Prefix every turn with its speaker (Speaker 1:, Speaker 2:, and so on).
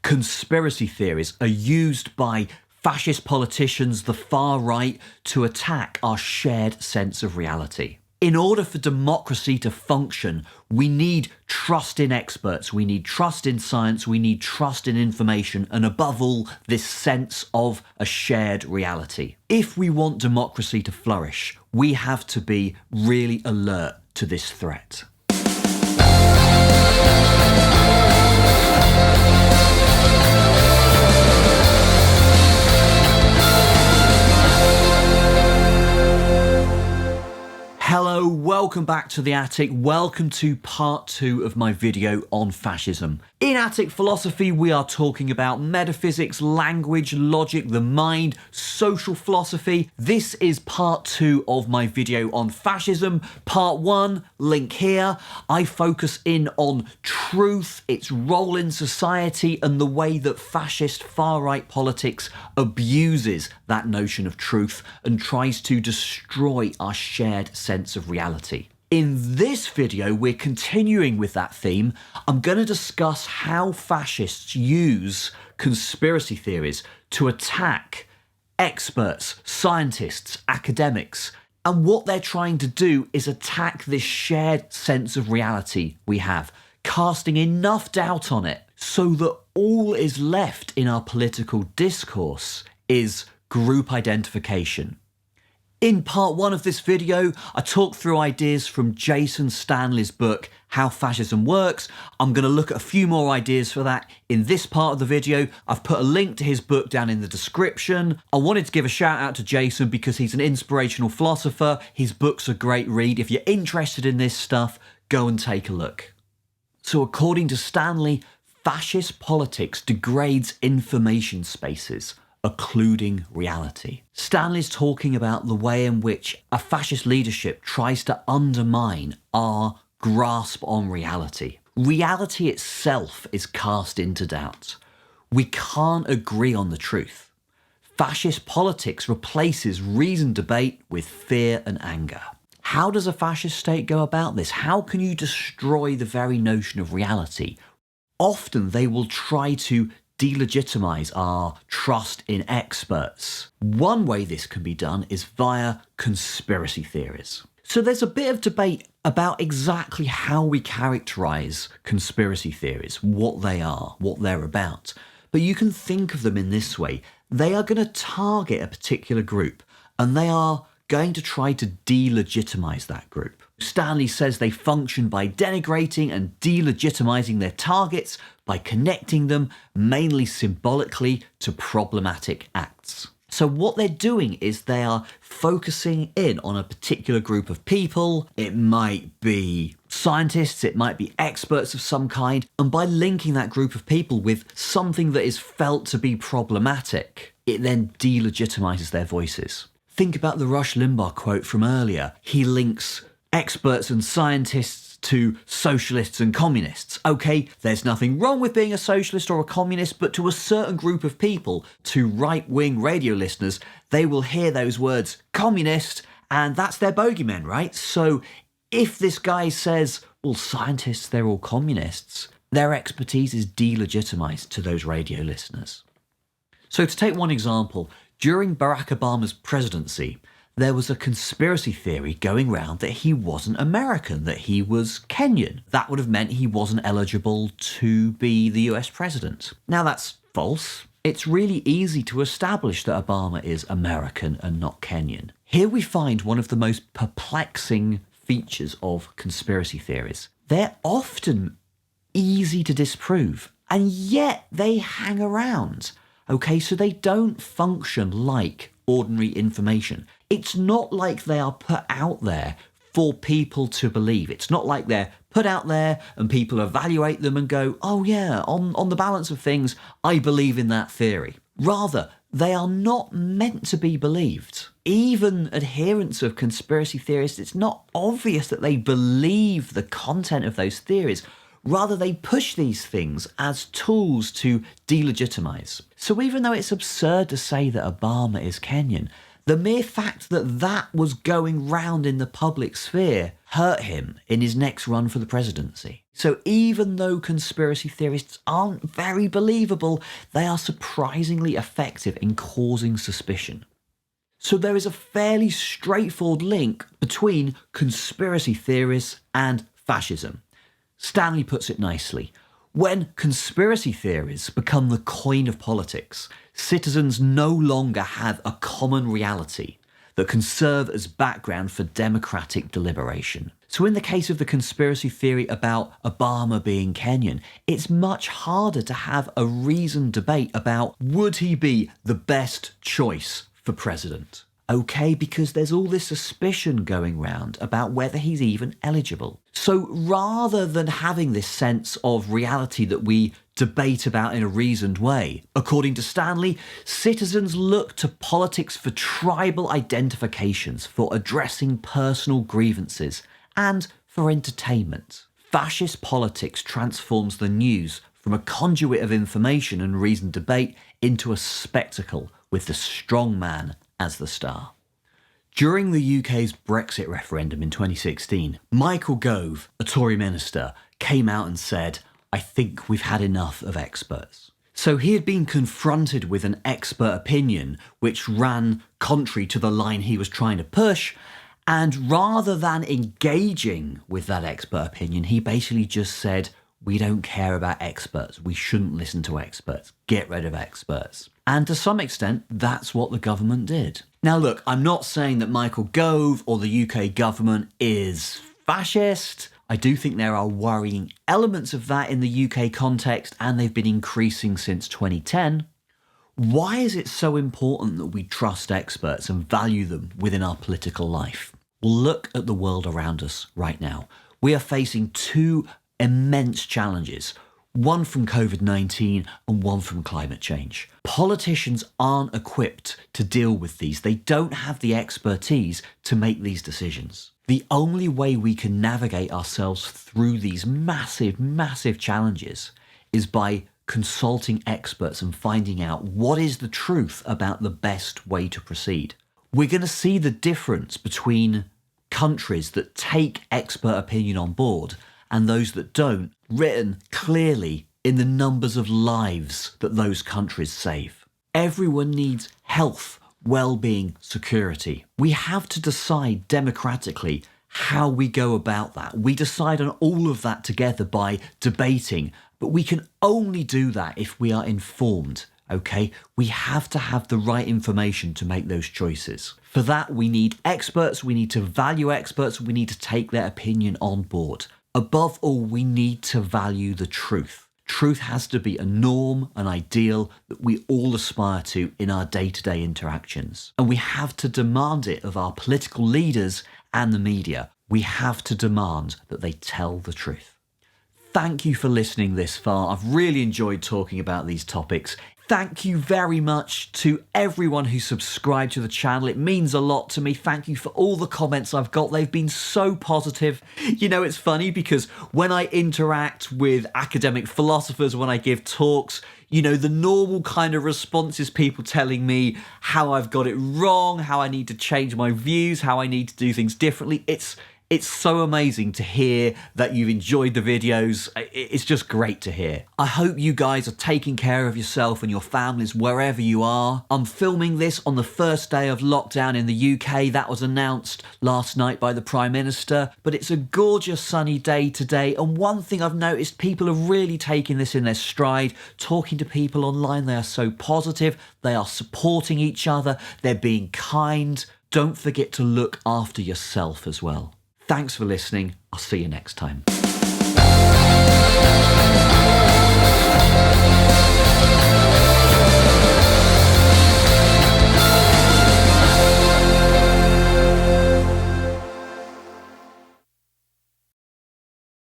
Speaker 1: Conspiracy theories are used by fascist politicians, the far right, to attack our shared sense of reality. In order for democracy to function, we need trust in experts, we need trust in science, we need trust in information, and above all, this sense of a shared reality. If we want democracy to flourish, we have to be really alert to this threat. Hello, welcome back to The Attic. Welcome to part 2 of my video on fascism. In Attic Philosophy, we are talking about metaphysics, language, logic, the mind, social philosophy. This is part 2 of my video on fascism. Part 1, link here. I focus in on truth, its role in society, and the way that fascist far-right politics abuses that notion of truth and tries to destroy our shared sense of reality. In this video, we're continuing with that theme. I'm going to discuss how fascists use conspiracy theories to attack experts, scientists, academics, and what they're trying to do is attack this shared sense of reality we have, casting enough doubt on it so that all is left in our political discourse is group identification. In part 1 of this video, I talk through ideas from Jason Stanley's book, How Fascism Works. I'm going to look at a few more ideas for that in this part of the video. I've put a link to his book down in the description. I wanted to give a shout out to Jason because he's an inspirational philosopher. His book's a great read. If you're interested in this stuff, go and take a look. So according to Stanley, fascist politics degrades information spaces, occluding reality. Stanley's talking about the way in which a fascist leadership tries to undermine our grasp on reality. Reality itself is cast into doubt. We can't agree on the truth. Fascist politics replaces reasoned debate with fear and anger. How does a fascist state go about this? How can you destroy the very notion of reality? Often they will try to delegitimize our trust in experts. One way this can be done is via conspiracy theories. So there's a bit of debate about exactly how we characterize conspiracy theories, what they are, what they're about. But you can think of them in this way. They are going to target a particular group, and they are going to try to delegitimize that group. Stanley says they function by denigrating and delegitimizing their targets by connecting them, mainly symbolically, to problematic acts. So what they're doing is they are focusing in on a particular group of people. It might be scientists, it might be experts of some kind, and by linking that group of people with something that is felt to be problematic, it then delegitimizes their voices. Think about the Rush Limbaugh quote from earlier. He links experts and scientists to socialists and communists. Okay, there's nothing wrong with being a socialist or a communist, but to a certain group of people, to right-wing radio listeners, they will hear those words, communist, and that's their bogeyman, right? So if this guy says, well, scientists, they're all communists, their expertise is delegitimized to those radio listeners. So to take one example, during Barack Obama's presidency, there was a conspiracy theory going around that he wasn't American, that he was Kenyan. That would have meant he wasn't eligible to be the US president. Now that's false. It's really easy to establish that Obama is American and not Kenyan. Here we find one of the most perplexing features of conspiracy theories. They're often easy to disprove, and yet they hang around. Okay, so they don't function like ordinary information. It's not like they are put out there for people to believe. It's not like they're put out there and people evaluate them and go, oh yeah, on the balance of things, I believe in that theory. Rather, they are not meant to be believed. Even adherents of conspiracy theories, it's not obvious that they believe the content of those theories. Rather, they push these things as tools to delegitimize. So even though it's absurd to say that Obama is Kenyan, the mere fact that that was going round in the public sphere hurt him in his next run for the presidency. So even though conspiracy theorists aren't very believable, they are surprisingly effective in causing suspicion. So there is a fairly straightforward link between conspiracy theories and fascism. Stanley puts it nicely. When conspiracy theories become the coin of politics, citizens no longer have a common reality that can serve as background for democratic deliberation. So in the case of the conspiracy theory about Obama being Kenyan, it's much harder to have a reasoned debate about would he be the best choice for president. Okay, because there's all this suspicion going round about whether he's even eligible. So rather than having this sense of reality that we debate about in a reasoned way, according to Stanley, citizens look to politics for tribal identifications, for addressing personal grievances, and for entertainment. Fascist politics transforms the news from a conduit of information and reasoned debate into a spectacle with the strong man as the star. During the UK's Brexit referendum in 2016, Michael Gove, a Tory minister, came out and said, "I think we've had enough of experts." So he had been confronted with an expert opinion which ran contrary to the line he was trying to push, and rather than engaging with that expert opinion, he basically just said, "We don't care about experts. We shouldn't listen to experts. Get rid of experts." And to some extent, that's what the government did. Now look, I'm not saying that Michael Gove or the UK government is fascist. I do think there are worrying elements of that in the UK context, and they've been increasing since 2010. Why is it so important that we trust experts and value them within our political life? Well, look at the world around us right now. We are facing two immense challenges, one from COVID-19 and one from climate change. Politicians aren't equipped to deal with these. They don't have the expertise to make these decisions. The only way we can navigate ourselves through these massive, massive challenges is by consulting experts and finding out what is the truth about the best way to proceed. We're going to see the difference between countries that take expert opinion on board and those that don't, written clearly in the numbers of lives that those countries save. Everyone needs health, well-being, security. We have to decide democratically how we go about that. We decide on all of that together by debating, but we can only do that if we are informed, okay? We have to have the right information to make those choices. For that, we need experts, we need to value experts, we need to take their opinion on board. Above all, we need to value the truth. Truth has to be a norm, an ideal that we all aspire to in our day-to-day interactions. And we have to demand it of our political leaders and the media. We have to demand that they tell the truth. Thank you for listening this far. I've really enjoyed talking about these topics. Thank you very much to everyone who subscribed to the channel. It means a lot to me. Thank you for all the comments I've got. They've been so positive. You know, it's funny because when I interact with academic philosophers, when I give talks, you know, the normal kind of response is people telling me how I've got it wrong, how I need to change my views, how I need to do things differently. It's so amazing to hear that you've enjoyed the videos. It's just great to hear. I hope you guys are taking care of yourself and your families wherever you are. I'm filming this on the first day of lockdown in the UK. That was announced last night by the Prime Minister. But it's a gorgeous sunny day today. And one thing I've noticed, people are really taking this in their stride. Talking to people online, they are so positive. They are supporting each other. They're being kind. Don't forget to look after yourself as well. Thanks for listening. I'll see you next time.